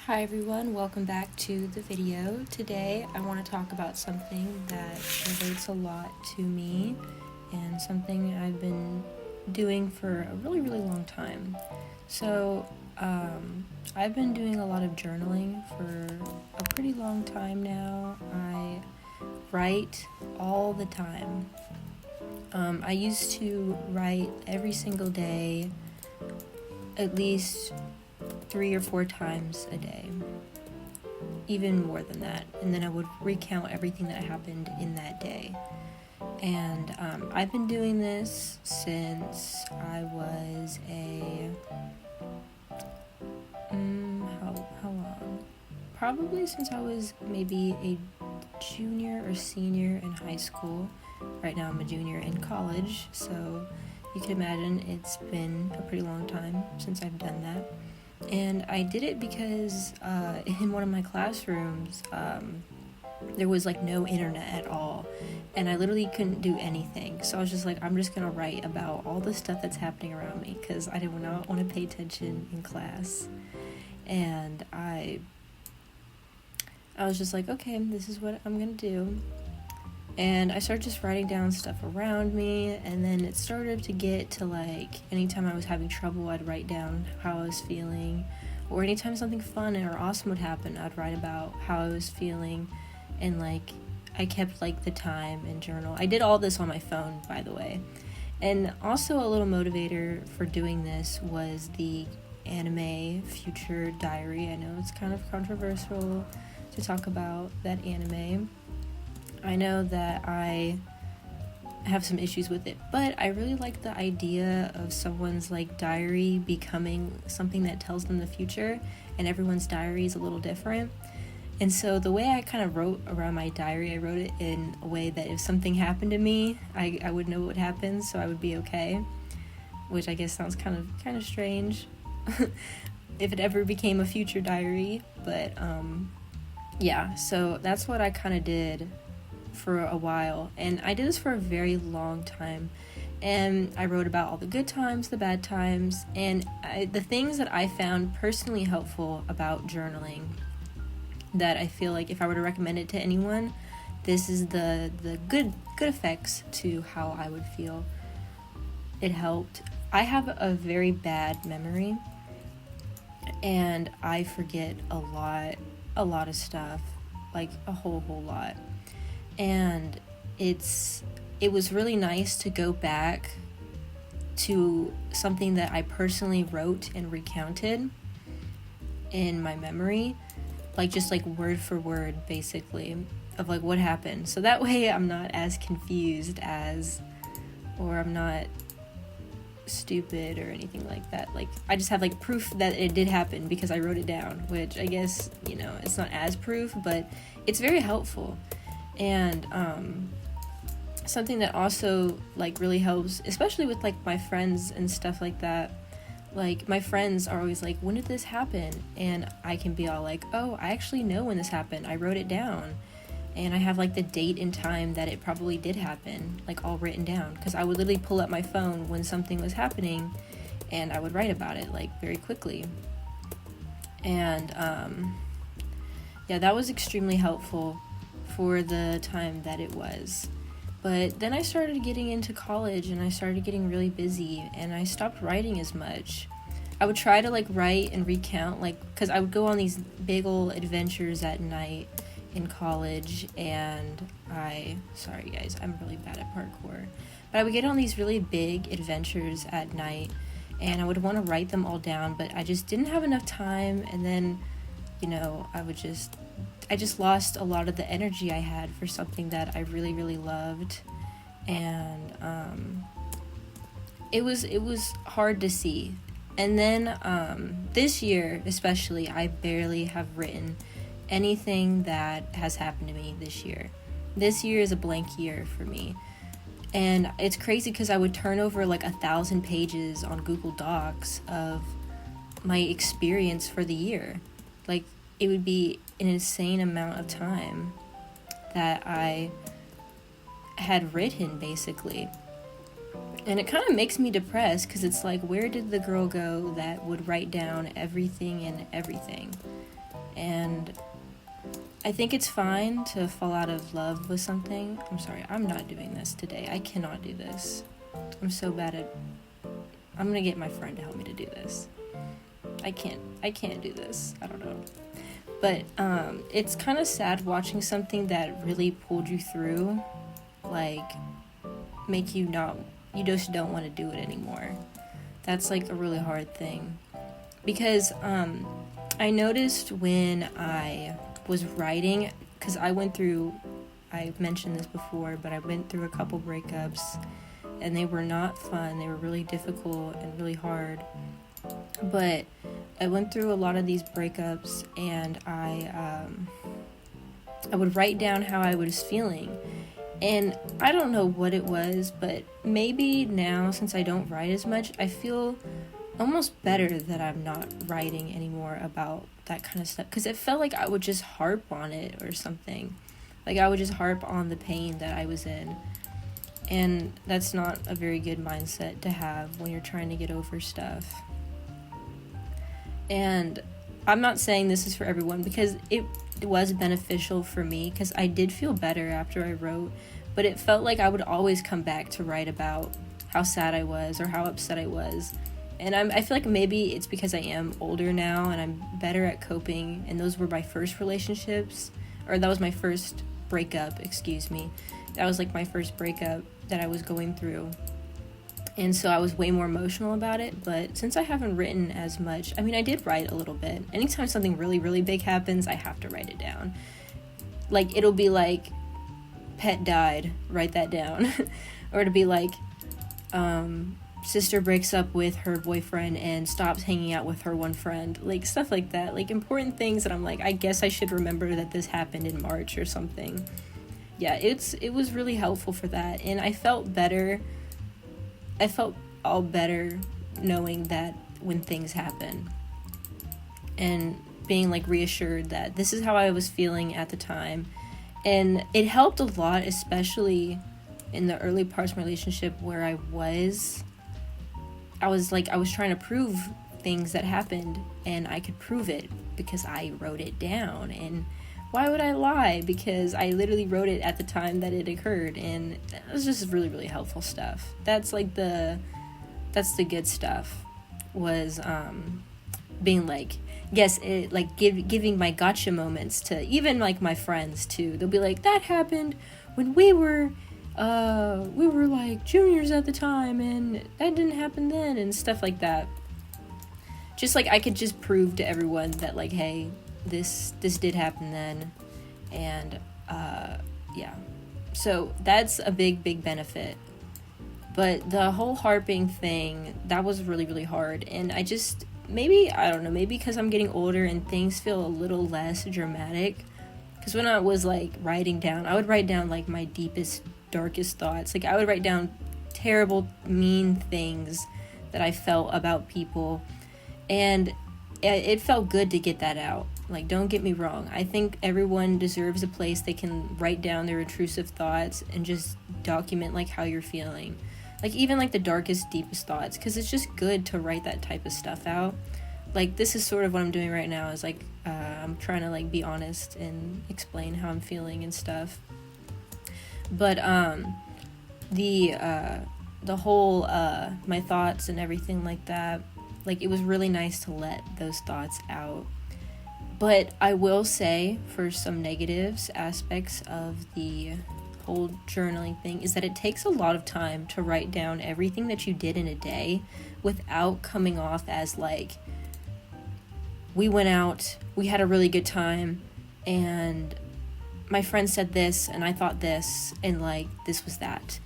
Hi everyone, welcome back to the video. Today I want to talk about something that relates a lot to me and something I've been doing for a really long time. So I've been doing a lot of journaling for a pretty long time now. I write all the time. I used to write every single day, at least 3 or 4 times a day, even more than that, and then I would recount everything that happened in that day. And I've been doing this since I was how long? Probably since I was maybe a junior or senior in high school. Right now I'm a junior in college, so you can imagine it's been a pretty long time since I've done that. And I did it because in one of my classrooms, there was like no internet at all, and I literally couldn't do anything. So I was just like, I'm just gonna write about all the stuff that's happening around me because I did not want to pay attention in class. And I was just like, okay, this is what I'm gonna do. And I started just writing down stuff around me, and then it started to get to like anytime I was having trouble, I'd write down how I was feeling, or anytime something fun or awesome would happen, I'd write about how I was feeling. And like I kept like the time and journal. I did all this on my phone, by the way. And also a little motivator for doing this was the anime Future Diary. I know it's kind of controversial to talk about that anime. I know that I have some issues with it, but I really like the idea of someone's like diary becoming something that tells them the future, and everyone's diary is a little different. And so the way I kind of wrote around my diary, I wrote it in a way that if something happened to me, I would know what would happen, so I would be okay, which I guess sounds kind of strange if it ever became a future diary. But yeah, so that's what I kind of did for a while, and I did this for a very long time, and I wrote about all the good times, the bad times, and the things that I found personally helpful about journaling, that I feel like if I were to recommend it to anyone, this is the good effects to how I would feel. It helped. I have a very bad memory, and I forget a lot of stuff, like a whole lot. And it was really nice to go back to something that I personally wrote and recounted in my memory, like just like word for word basically of like what happened. So that way I'm not as confused or I'm not stupid or anything like that. Like I just have like proof that it did happen because I wrote it down, which I guess, it's not as proof, but it's very helpful. And something that also like really helps, especially with like my friends and stuff like that, like my friends are always like, when did this happen? And I can be all like, oh, I actually know when this happened, I wrote it down, and I have like the date and time that it probably did happen, like all written down, because I would literally pull up my phone when something was happening and I would write about it like very quickly. And yeah, that was extremely helpful for the time that it was. But then I started getting into college, and I started getting really busy, and I stopped writing as much. I would try to like write and recount, like, because I would go on these big old adventures at night in college, and sorry guys, I'm really bad at parkour, but I would get on these really big adventures at night, and I would want to write them all down, but I just didn't have enough time. And then I just lost a lot of the energy I had for something that I really loved. And it was hard to see. And then this year especially, I barely have written anything that has happened to me this year. This year is a blank year for me. And it's crazy because I would turn over like 1,000 pages on Google Docs of my experience for the year. Like, it would be an insane amount of time that I had written, basically. And it kind of makes me depressed because it's like, where did the girl go that would write down everything and everything? And I think it's fine to fall out of love with something. I'm sorry, I'm not doing this today. I cannot do this. I'm so bad at... I'm gonna get my friend to help me to do this. I can't do this. I don't know. But it's kind of sad watching something that really pulled you through, like, make you just don't want to do it anymore. That's like a really hard thing. Because I noticed when I was writing, because I mentioned this before, but I went through a couple breakups, and they were not fun. They were really difficult and really hard. But I went through a lot of these breakups, and I would write down how I was feeling. And I don't know what it was, but maybe now, since I don't write as much, I feel almost better that I'm not writing anymore about that kind of stuff. Because it felt like I would just harp on it or something. Like I would just harp on the pain that I was in. And that's not a very good mindset to have when you're trying to get over stuff. And I'm not saying this is for everyone, because it was beneficial for me, because I did feel better after I wrote, but it felt like I would always come back to write about how sad I was or how upset I was. And I feel like maybe it's because I am older now and I'm better at coping, and those were my first relationships, or that was my first breakup, excuse me. That was like my first breakup that I was going through. And so I was way more emotional about it. But since I haven't written as much, I mean, I did write a little bit. Anytime something really, really big happens, I have to write it down. Like, it'll be like, pet died, write that down. Or it'll be like, sister breaks up with her boyfriend and stops hanging out with her one friend. Like, stuff like that. Like, important things that I'm like, I guess I should remember that this happened in March or something. Yeah, it was really helpful for that. And I felt better. I felt all better knowing that when things happen, and being like reassured that this is how I was feeling at the time. And it helped a lot, especially in the early parts of my relationship where I was trying to prove things that happened, and I could prove it because I wrote it down. And why would I lie? Because I literally wrote it at the time that it occurred, and it was just really, really helpful stuff. That's the good stuff, was being like, yes, it like giving my gotcha moments to even like my friends too. They'll be like, that happened when we were like juniors at the time, and that didn't happen then, and stuff like that. Just like I could just prove to everyone that like, hey, this did happen then. And yeah, so that's a big benefit. But the whole harping thing, that was really, really hard. And I don't know, maybe because I'm getting older and things feel a little less dramatic. Because when I was like writing down, I would write down like my deepest, darkest thoughts. Like I would write down terrible, mean things that I felt about people, and it felt good to get that out. Like, don't get me wrong, I think everyone deserves a place they can write down their intrusive thoughts and just document like how you're feeling, like even like the darkest, deepest thoughts, because it's just good to write that type of stuff out. Like, this is sort of what I'm doing right now, is like I'm trying to like be honest and explain how I'm feeling and stuff. But the whole my thoughts and everything like that, like it was really nice to let those thoughts out. But I will say, for some negatives aspects of the whole journaling thing, is that it takes a lot of time to write down everything that you did in a day without coming off as like, we went out, we had a really good time, and my friend said this and I thought this, and like this was that.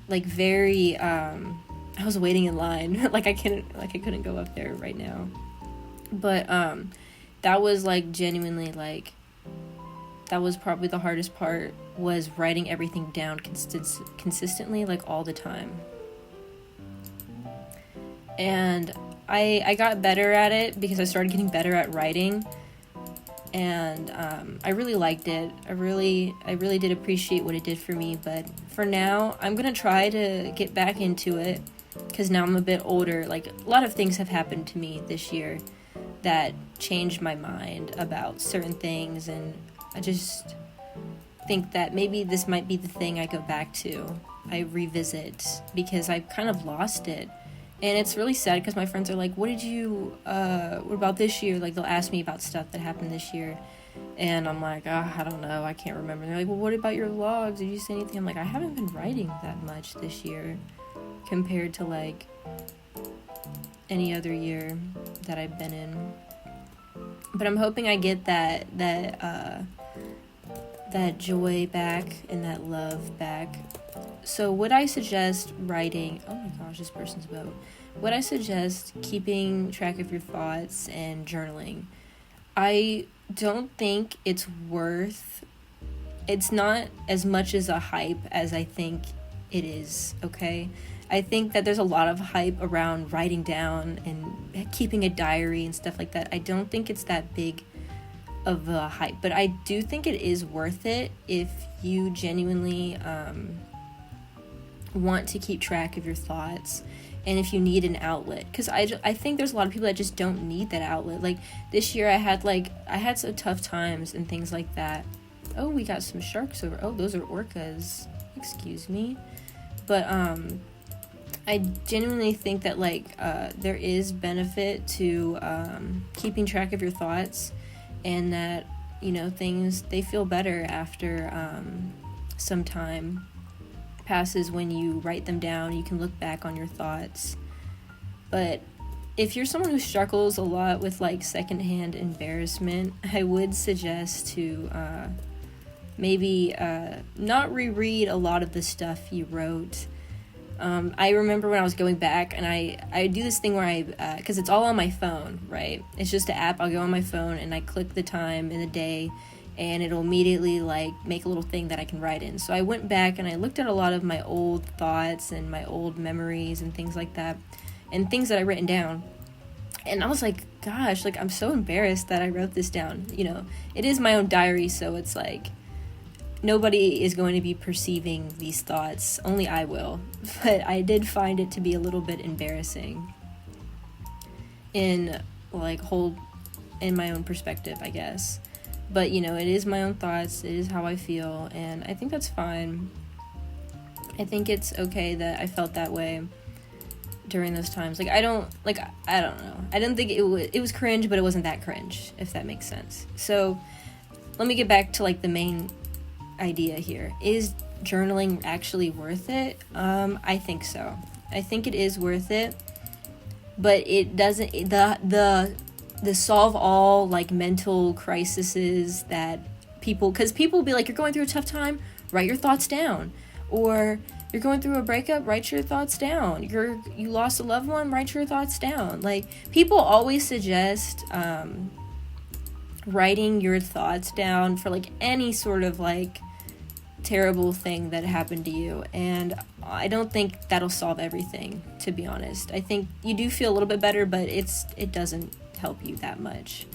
Like very I was waiting in line. I couldn't go up there right now. But that was like genuinely like, that was probably the hardest part, was writing everything down consistently, like all the time. And I got better at it because I started getting better at writing, and I really liked it. I really did appreciate what it did for me. But for now, I'm gonna try to get back into it, because now I'm a bit older. Like, a lot of things have happened to me this year that changed my mind about certain things, and I just think that maybe this might be the thing I go back to, I revisit, because I kind of lost it. And it's really sad because my friends are like, what about this year? Like, they'll ask me about stuff that happened this year. And I'm like, I don't know, I can't remember. And they're like, well, what about your vlogs? Did you say anything? I'm like, I haven't been writing that much this year compared to, like, any other year that I've been in. But I'm hoping I get that joy back and that love back. So would I suggest writing, oh my gosh, this person's about, would I suggest keeping track of your thoughts and journaling? I don't think it's not as much as a hype as I think it is, okay? I think that there's a lot of hype around writing down and keeping a diary and stuff like that. I don't think it's that big of a hype, but I do think it is worth it if you genuinely want to keep track of your thoughts, and if you need an outlet, because I think there's a lot of people that just don't need that outlet. Like this year I had some tough times and things like that. Oh, we got some sharks over. Oh, those are orcas, excuse me. But I genuinely think that there is benefit to keeping track of your thoughts, and that, you know, things, they feel better after some time passes when you write them down. You can look back on your thoughts. But if you're someone who struggles a lot with like secondhand embarrassment, I would suggest to maybe not reread a lot of the stuff you wrote. I remember when I was going back, and I do this thing where because it's all on my phone, right? It's just an app. I'll go on my phone and I click the time in the day, and it'll immediately like make a little thing that I can write in. So I went back and I looked at a lot of my old thoughts and my old memories and things like that, and things that I written down. And I was like, gosh, like I'm so embarrassed that I wrote this down. You know, it is my own diary, so it's like nobody is going to be perceiving these thoughts, only I will. But I did find it to be a little bit embarrassing in my own perspective, I guess. But, you know, it is my own thoughts, it is how I feel, and I think that's fine. I think it's okay that I felt that way during those times. I don't know. I didn't think it was cringe, but it wasn't that cringe, if that makes sense. So, let me get back to, like, the main idea here. Is journaling actually worth it? I think so. I think it is worth it, but it doesn't, the solve all like mental crises that because people will be like, you're going through a tough time, write your thoughts down. Or you're going through a breakup, write your thoughts down. You lost a loved one, write your thoughts down. Like, people always suggest writing your thoughts down for like any sort of like terrible thing that happened to you, and I don't think that'll solve everything, to be honest. I think you do feel a little bit better, but it doesn't help you that much,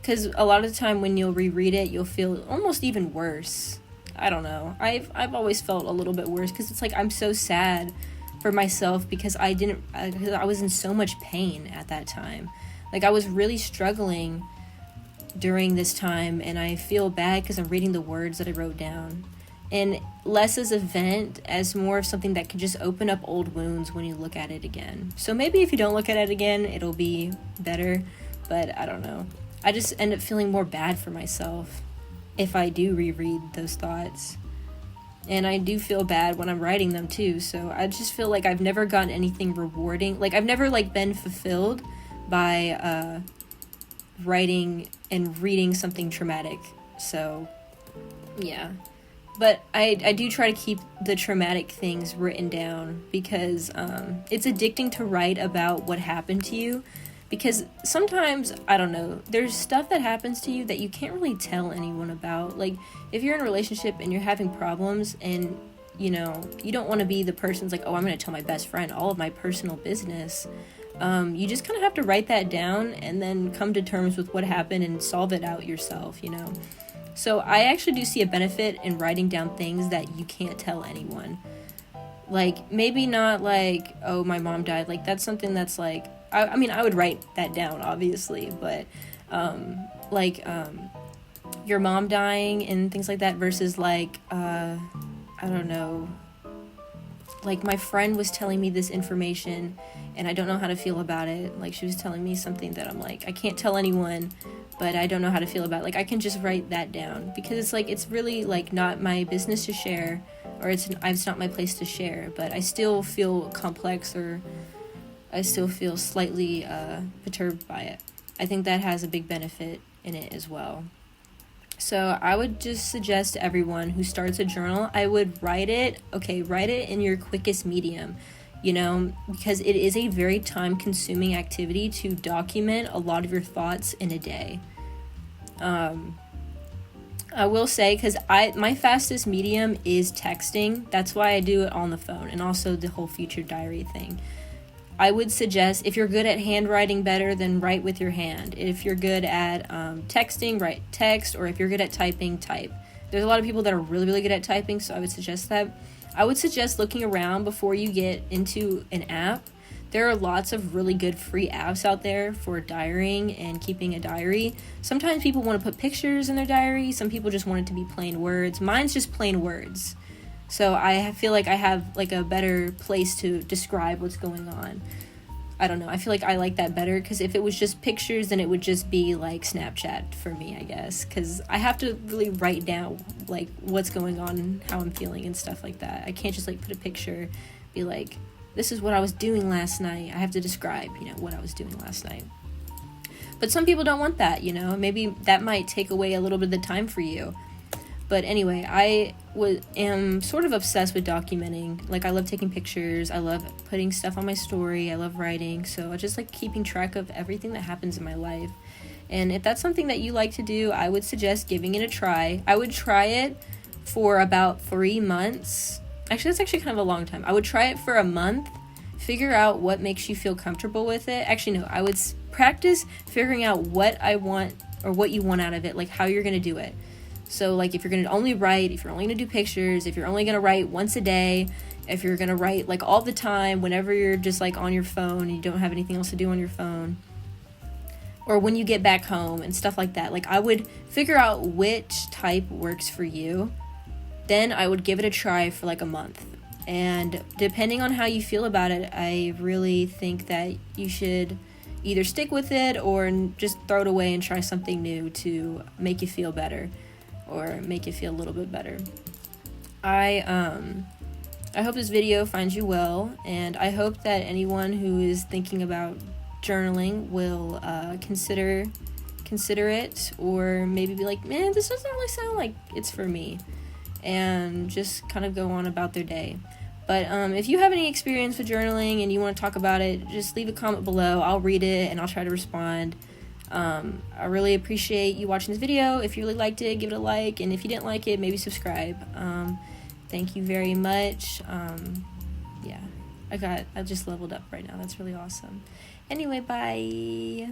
because a lot of the time when you'll reread it, you'll feel almost even worse. I don't know, I've always felt a little bit worse, because it's like I'm so sad for myself because I was in so much pain at that time. Like, I was really struggling during this time, and I feel bad because I'm reading the words that I wrote down, and less as a vent, as more of something that can just open up old wounds when you look at it again. So maybe if you don't look at it again, it'll be better, but I don't know. I just end up feeling more bad for myself if I do reread those thoughts, and I do feel bad when I'm writing them too. So I just feel like I've never gotten anything rewarding. Like, I've never like been fulfilled by writing and reading something traumatic. So yeah, but I do try to keep the traumatic things written down, because it's addicting to write about what happened to you, because sometimes, I don't know, there's stuff that happens to you that you can't really tell anyone about. Like, if you're in a relationship and you're having problems, and you know, you don't want to be the person's like, oh, I'm going to tell my best friend all of my personal business. You just kind of have to write that down and then come to terms with what happened and solve it out yourself, you know? So I actually do see a benefit in writing down things that you can't tell anyone. Like, maybe not like, oh, my mom died. Like, that's something that's like, I mean, I would write that down, obviously, but like your mom dying and things like that versus like I don't know, like my friend was telling me this information and I don't know how to feel about it. Like she was telling me something that I'm like, I can't tell anyone, but I don't know how to feel about it. Like I can just write that down because it's like, it's really like not my business to share, or it's not my place to share, but I still feel complex, or I still feel slightly perturbed by it. I think that has a big benefit in it as well. So I would just suggest to everyone who starts a journal, I would write it in your quickest medium, because it is a very time-consuming activity to document a lot of your thoughts in a day. I will say, because my fastest medium is texting. That's why I do it on the phone, and also the whole future diary thing. I would suggest, if you're good at handwriting better, then write with your hand. If you're good at texting, write text, or if you're good at typing, type. There's a lot of people that are really, really good at typing, so I would suggest that. I would suggest looking around before you get into an app. There are lots of really good free apps out there for diarying and keeping a diary. Sometimes people want to put pictures in their diary. Some people just want it to be plain words. Mine's just plain words. So I feel like I have like a better place to describe what's going on. I don't know. I feel like I like that better, because if it was just pictures, then it would just be like Snapchat for me, I guess. Because I have to really write down like what's going on, how I'm feeling and stuff like that. I can't just like put a picture, be like, this is what I was doing last night. I have to describe, what I was doing last night. But some people don't want that, Maybe that might take away a little bit of the time for you. But anyway, I am sort of obsessed with documenting. Like, I love taking pictures. I love putting stuff on my story. I love writing. So I just like keeping track of everything that happens in my life. And if that's something that you like to do, I would suggest giving it a try. I would try it for about 3 months. Actually, that's actually kind of a long time. I would try it for a month, figure out what makes you feel comfortable with it. Actually, no, I would practice figuring out what I want, or what you want out of it, like how you're going to do it. So, like, if you're going to only write, if you're only going to do pictures, if you're only going to write once a day, if you're going to write, like, all the time, whenever you're just, like, on your phone and you don't have anything else to do on your phone, or when you get back home and stuff like that. Like, I would figure out which type works for you. Then I would give it a try for, like, a month. And depending on how you feel about it, I really think that you should either stick with it or just throw it away and try something new to make you feel better, or make you feel a little bit better. I hope this video finds you well, and I hope that anyone who is thinking about journaling will consider it, or maybe be like, man, this doesn't really sound like it's for me, and just kind of go on about their day. But if you have any experience with journaling and you want to talk about it, just leave a comment below. I'll read it and I'll try to respond. I really appreciate you watching this video. If you really liked it, give it a like, and if you didn't like it, maybe subscribe. Thank you very much. Yeah, I just leveled up right now. That's really awesome. Anyway, bye.